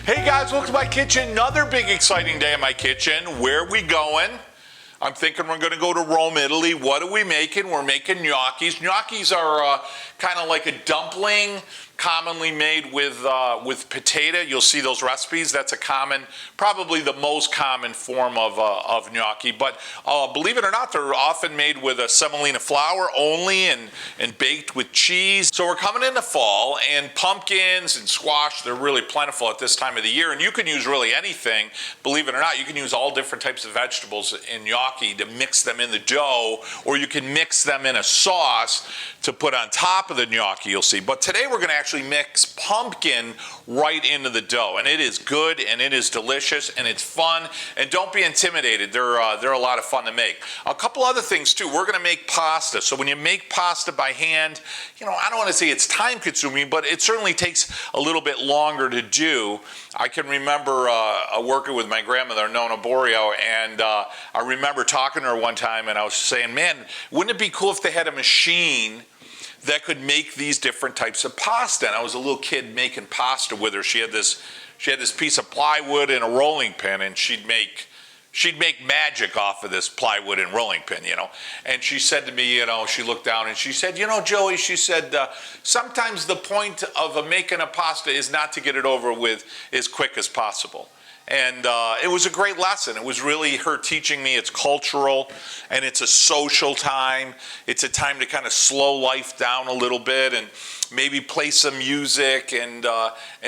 Hey guys, welcome to my kitchen. Another big exciting day in my kitchen. Where are we going? I'm thinking we're going to go to Rome, Italy. What are we making? We're making gnocchis. Gnocchis are kind of like a dumpling, commonly made with potato. You'll see those recipes. That's a common, probably the most common form of gnocchi. But believe it or not, they're often made with a semolina flour only and baked with cheese. So we're coming into fall, and pumpkins and squash, they're really plentiful at this time of the year. And you can use really anything. Believe it or not, you can use all different types of vegetables in gnocchi to mix them in the dough, or you can mix them in a sauce to put on top of the gnocchi, you'll see. But today we're going to actually mix pumpkin right into the dough, and it is good and it is delicious and it's fun. And don't be intimidated, they're a lot of fun to make. A couple other things too. We're going to make pasta. So when you make pasta by hand, you know, I don't want to say it's time consuming, but it certainly takes a little bit longer to do. I can remember working with my grandmother, Nonna Borio, and I remember talking to her one time, and I was saying, man, wouldn't it be cool if they had a machine that could make these different types of pasta? And I was a little kid making pasta with her. She had this piece of plywood and a rolling pin, and she'd make magic off of this plywood and rolling pin, you know. And she said to me, you know, she looked down and she said, you know, Joey, she said, sometimes the point of making a pasta is not to get it over with as quick as possible. And it was a great lesson. It was really her teaching me it's cultural and it's a social time. It's a time to kind of slow life down a little bit and maybe play some music and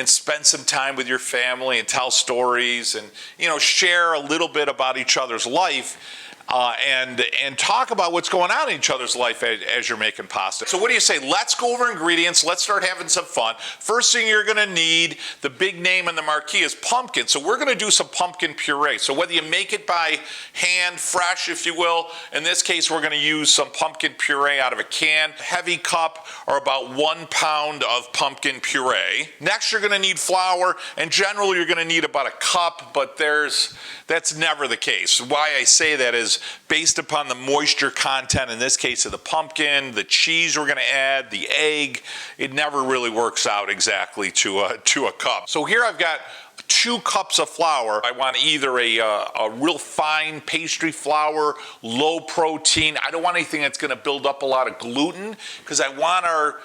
spend some time with your family and tell stories and, you know, share a little bit about each other's life. And talk about what's going on in each other's life as you're making pasta. So what do you say? Let's go over ingredients. Let's start having some fun. First thing you're going to need, the big name in the marquee, is pumpkin. So we're going to do some pumpkin puree. So whether you make it by hand, fresh, if you will, in this case, we're going to use some pumpkin puree out of a can. Heavy cup, or about 1 pound of pumpkin puree. Next, you're going to need flour, and generally you're going to need about a cup, but that's never the case. Why I say that is based upon the moisture content, in this case of the pumpkin, the cheese we're going to add, the egg, it never really works out exactly to a cup. So here I've got 2 cups of flour. I want either a real fine pastry flour, low protein. I don't want anything that's going to build up a lot of gluten, because I want our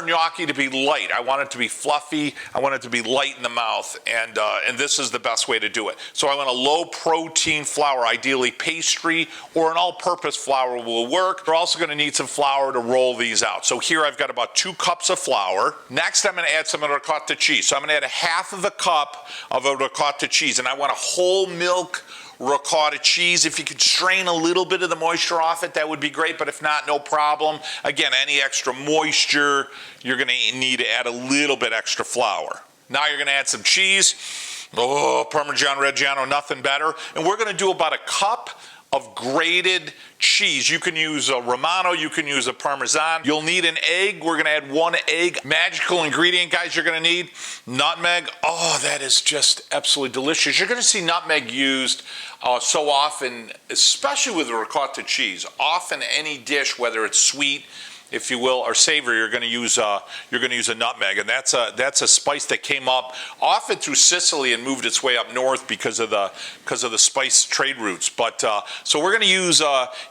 gnocchi to be light. I want it to be fluffy. I want it to be light in the mouth, and this is the best way to do it. So I want a low protein flour, ideally pastry or an all-purpose flour will work. We're also going to need some flour to roll these out. So here I've got about 2 cups of flour. Next, I'm going to add some ricotta cheese. So I'm going to add a half of a cup of a ricotta cheese, and I want a whole milk ricotta cheese. If you could strain a little bit of the moisture off it, that would be great, but if not, no problem. Again, any extra moisture, you're going to need to add a little bit extra flour. Now you're going to add some cheese. Oh, Parmesan Reggiano, nothing better. And we're going to do about a cup of grated cheese. You can use a Romano, you can use a Parmesan. You'll need an egg. We're going to add 1 egg. Magical ingredient, guys, you're going to need nutmeg. Oh, that is just absolutely delicious. You're going to see nutmeg used so often, especially with ricotta cheese. Often any dish, whether it's sweet, if you will, or savory, you're going to use a nutmeg, and that's a spice that came up often through Sicily and moved its way up north because of the spice trade routes. But so we're going to use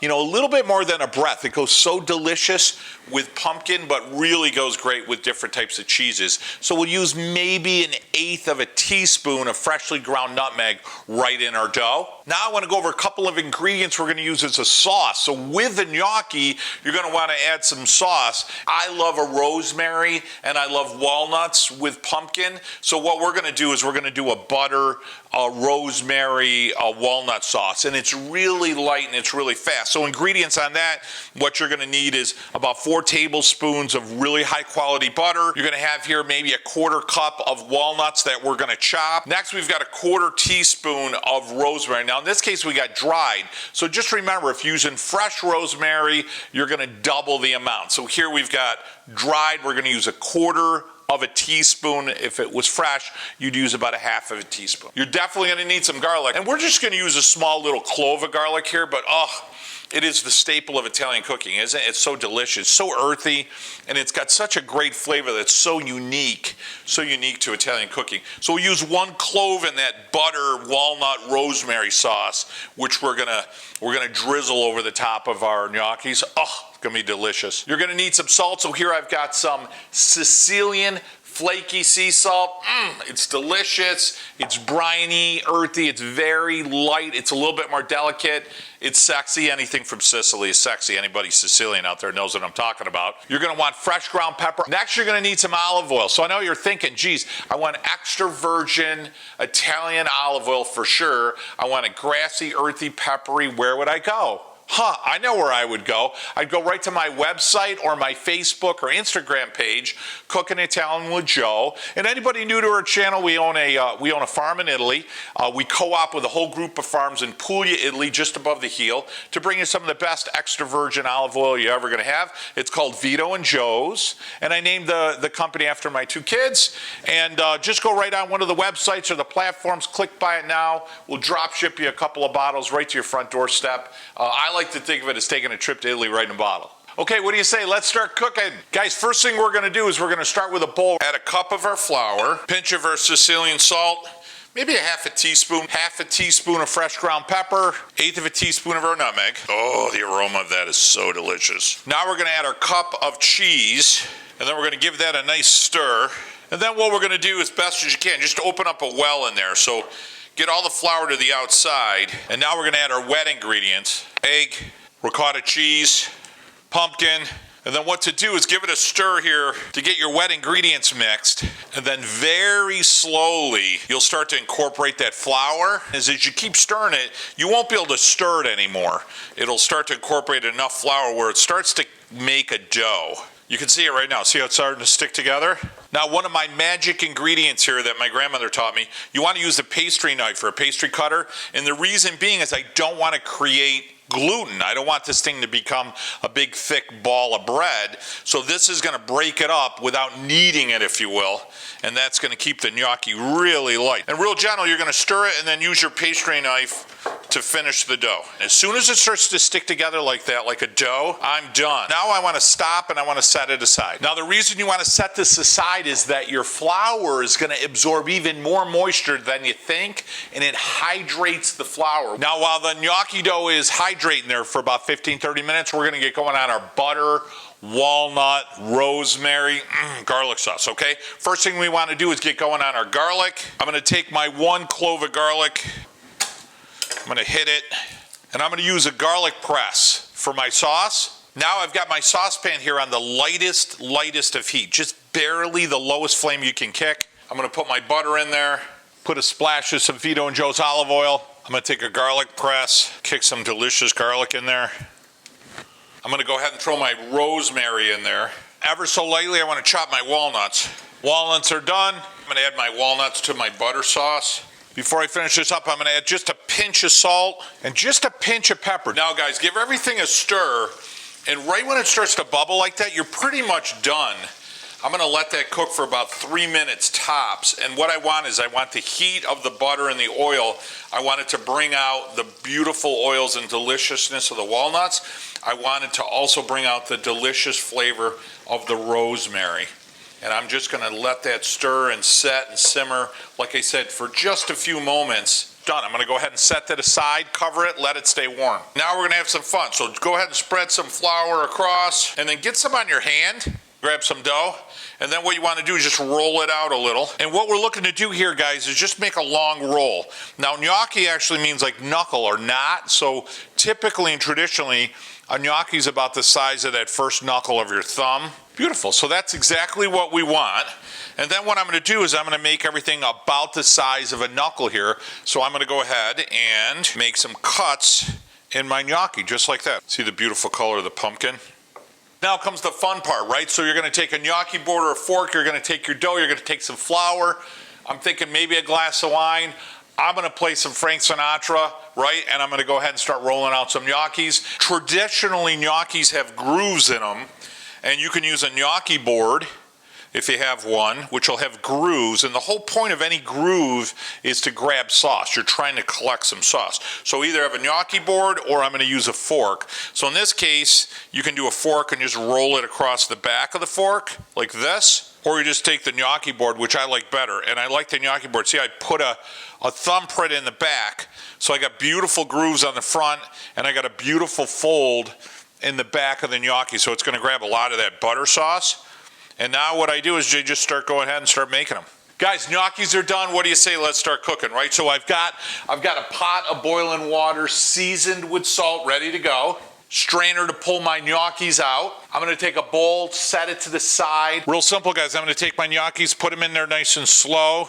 you know, a little bit more than a breath. It goes so delicious with pumpkin, but really goes great with different types of cheeses. So we'll use maybe 1/8 of a teaspoon of freshly ground nutmeg right in our dough. Now I want to go over a couple of ingredients we're going to use as a sauce. So with the gnocchi, you're going to want to add some sauce. I love a rosemary and I love walnuts with pumpkin. So what we're going to do is we're going to do a butter, a rosemary, a walnut sauce, and it's really light and it's really fast. So ingredients on that, what you're going to need is about 4 tablespoons of really high quality butter. You're going to have here maybe a 1/4 cup of walnuts that we're going to chop. Next, we've got a 1/4 teaspoon of rosemary. Now in this case we got dried, so just remember, if you're using fresh rosemary, you're going to double the amount. So here we've got dried, we're going to use a 1/4 of a teaspoon. If it was fresh, you'd use about a 1/2 of a teaspoon. You're definitely going to need some garlic, and we're just going to use a small little clove of garlic here, but It is the staple of Italian cooking, isn't it? It's so delicious, so earthy, and it's got such a great flavor that's so unique to Italian cooking. So we use 1 clove in that butter, walnut, rosemary sauce, which we're gonna drizzle over the top of our gnocchis. Oh, it's gonna be delicious. You're gonna need some salt, so here I've got some Sicilian flaky sea salt. It's delicious. It's briny, earthy. It's very light. It's a little bit more delicate. It's sexy. Anything from Sicily is sexy. Anybody Sicilian out there knows what I'm talking about. You're going to want fresh ground pepper. Next, you're going to need some olive oil. So I know you're thinking, geez, I want extra virgin Italian olive oil for sure. I want a grassy, earthy, peppery. Where would I go? I know where I would go. I'd go right to my website or my Facebook or Instagram page, Cooking Italian with Joe. And anybody new to our channel, we own a farm in Italy. We co-op with a whole group of farms in Puglia, Italy, just above the heel, to bring you some of the best extra virgin olive oil you're ever going to have. It's called Vito and Joe's, and I named the company after my 2 kids. And just go right on one of the websites or the platforms, click buy it now. We'll drop ship you a couple of bottles right to your front doorstep. I like to think of it as taking a trip to Italy right in a bottle. Okay, what do you say? Let's start cooking. Guys, first thing we're gonna do is we're gonna start with a bowl. Add a cup of our flour, pinch of our Sicilian salt, maybe a half a teaspoon of fresh ground pepper, 1/8 of a teaspoon of our nutmeg. Oh, the aroma of that is so delicious. Now we're gonna add our cup of cheese, and then we're gonna give that a nice stir. And then what we're gonna do as best as you can, just open up a well in there. So get all the flour to the outside, and now we're gonna add our wet ingredients. Egg, ricotta cheese, pumpkin, and then what to do is give it a stir here to get your wet ingredients mixed, and then very slowly you'll start to incorporate that flour. As you keep stirring it, you won't be able to stir it anymore. It'll start to incorporate enough flour where it starts to make a dough. You can see it right now. See how it's starting to stick together? Now, one of my magic ingredients here that my grandmother taught me, you want to use a pastry knife or a pastry cutter, and the reason being is I don't want to create gluten. I don't want this thing to become a big thick ball of bread. So this is going to break it up without kneading it, if you will. And that's going to keep the gnocchi really light. And real gentle, you're going to stir it and then use your pastry knife to finish the dough. As soon as it starts to stick together like that, like a dough, I'm done. Now I want to stop and I want to set it aside. Now the reason you want to set this aside is that your flour is going to absorb even more moisture than you think, and it hydrates the flour. Now while the gnocchi dough is hydrating there for about 15-30 minutes, we're going to get going on our butter, walnut, rosemary, garlic sauce, okay? First thing we want to do is get going on our garlic. I'm going to take my 1 clove of garlic, I'm going to hit it, and I'm going to use a garlic press for my sauce. Now I've got my saucepan here on the lightest of heat, just barely the lowest flame you can kick. I'm going to put my butter in there, put a splash of some Vito and Joe's olive oil. I'm going to take a garlic press, kick some delicious garlic in there. I'm going to go ahead and throw my rosemary in there. Ever so lightly, I want to chop my walnuts. Walnuts are done. I'm going to add my walnuts to my butter sauce. Before I finish this up, I'm going to add just a pinch of salt and just a pinch of pepper. Now, guys, give everything a stir, and right when it starts to bubble like that, you're pretty much done. I'm going to let that cook for about 3 minutes tops, and what I want is I want the heat of the butter and the oil. I want it to bring out the beautiful oils and deliciousness of the walnuts. I want it to also bring out the delicious flavor of the rosemary. And I'm just going to let that stir and set and simmer, like I said, for just a few moments. Done. I'm going to go ahead and set that aside, cover it, let it stay warm. Now we're going to have some fun. So go ahead and spread some flour across, and then get some on your hand. Grab some dough, and then what you want to do is just roll it out a little. And what we're looking to do here, guys, is just make a long roll. Now, gnocchi actually means like knuckle or knot. So typically and traditionally, a gnocchi is about the size of that first knuckle of your thumb. Beautiful. So that's exactly what we want. And then what I'm going to do is I'm going to make everything about the size of a knuckle here. So I'm going to go ahead and make some cuts in my gnocchi, just like that. See the beautiful color of the pumpkin? Now comes the fun part, right? So you're going to take a gnocchi board or a fork, you're going to take your dough, you're going to take some flour. I'm thinking maybe a glass of wine. I'm going to play some Frank Sinatra, right? And I'm going to go ahead and start rolling out some gnocchis. Traditionally, gnocchis have grooves in them, and you can use a gnocchi board if you have one, which will have grooves. And the whole point of any groove is to grab sauce. You're trying to collect some sauce. So either have a gnocchi board or I'm going to use a fork. So in this case, you can do a fork and just roll it across the back of the fork like this. Or you just take the gnocchi board, which I like better. And I like the gnocchi board. See, I put a thumbprint in the back. So I got beautiful grooves on the front and I got a beautiful fold in the back of the gnocchi. So it's going to grab a lot of that butter sauce. And now what I do is just go ahead and start making them. Guys, gnocchis are done. What do you say? Let's start cooking, right? So I've got a pot of boiling water seasoned with salt ready to go. Strainer to pull my gnocchis out. I'm gonna take a bowl, set it to the side. Real simple, guys. I'm gonna take my gnocchis, put them in there nice and slow.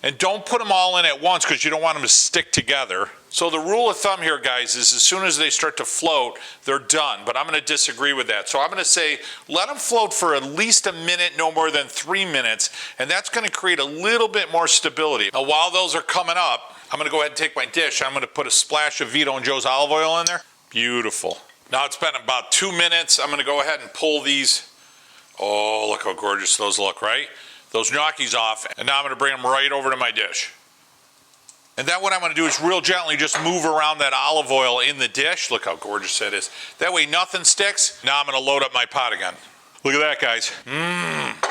And don't put them all in at once because you don't want them to stick together. So the rule of thumb here, guys, is as soon as they start to float, they're done. But I'm going to disagree with that. So I'm going to say let them float for at least a minute, no more than 3 minutes. And that's going to create a little bit more stability. Now, while those are coming up, I'm going to go ahead and take my dish. I'm going to put a splash of Vito and Joe's olive oil in there. Beautiful. Now it's been about 2 minutes. I'm going to go ahead and pull these. Oh, look how gorgeous those look, right? Those gnocchis off, and now I'm going to bring them right over to my dish. And then what I'm going to do is real gently just move around that olive oil in the dish. Look how gorgeous that is. That way nothing sticks. Now I'm going to load up my pot again. Look at that, guys.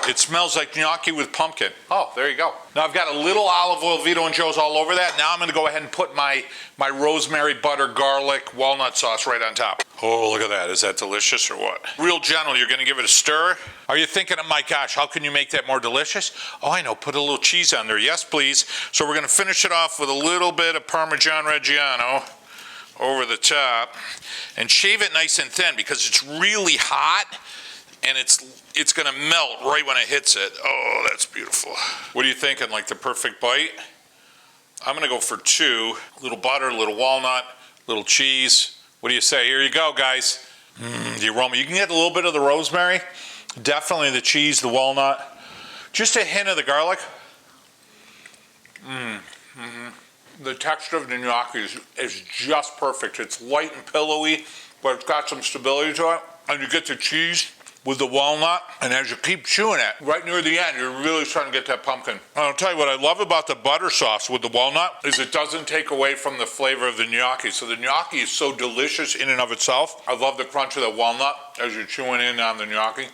It smells like gnocchi with pumpkin. Oh, there you go. Now I've got a little olive oil, Vito and Joe's all over that. Now I'm going to go ahead and put my rosemary, butter, garlic, walnut sauce right on top. Oh, look at that. Is that delicious or what? Real gentle. You're going to give it a stir. Are you thinking, oh my gosh, how can you make that more delicious? Oh, I know. Put a little cheese on there. Yes, please. So we're going to finish it off with a little bit of Parmesan Reggiano over the top and shave it nice and thin because it's really hot. And it's gonna melt right when it hits it. Oh, that's beautiful. What are you thinking, like the perfect bite? I'm gonna go for 2. A little butter, a little walnut, a little cheese. What do you say? Here you go, guys. The aroma. You can get a little bit of the rosemary, definitely the cheese, the walnut, just a hint of the garlic. The texture of the gnocchi is just perfect. It's light and pillowy, but it's got some stability to it. And you get the cheese with the walnut, and as you keep chewing it, right near the end, you're really starting to get that pumpkin. And I'll tell you what I love about the butter sauce with the walnut is it doesn't take away from the flavor of the gnocchi. So the gnocchi is so delicious in and of itself. I love the crunch of the walnut as you're chewing in on the gnocchi.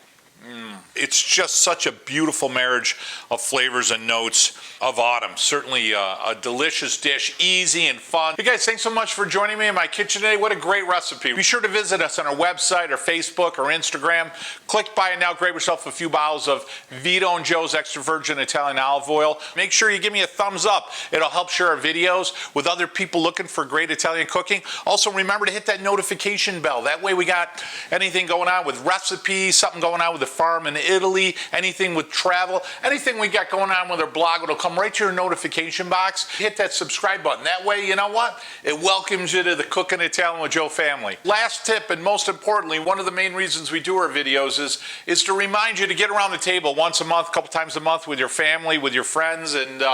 It's just such a beautiful marriage of flavors and notes of autumn. Certainly a delicious dish, easy and fun. Hey guys, thanks so much for joining me in my kitchen today. What a great recipe. Be sure to visit us on our website or Facebook or Instagram. Click buy and now grab yourself a few bottles of Vito and Joe's extra virgin Italian olive oil. Make sure you give me a thumbs up. It'll help share our videos with other people looking for great Italian cooking. Also remember to hit that notification bell. That way we got anything going on with recipes, something going on with the farm in Italy, anything with travel, anything we got going on with our blog, it'll come right to your notification box. Hit that subscribe button. That way, you know what? It welcomes you to the Cooking Italian with Joe family. Last tip, and most importantly, one of the main reasons we do our videos is to remind you to get around the table once a month, a couple times a month with your family, with your friends, and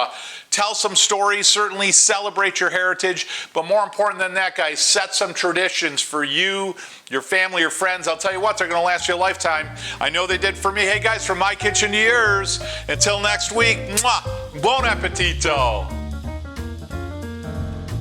tell some stories, certainly celebrate your heritage, but more important than that, guys, set some traditions for you, your family, your friends. I'll tell you what, they're going to last you a lifetime. I know they did for me. Hey guys, from my kitchen to yours. Until next week, mwah, buon appetito.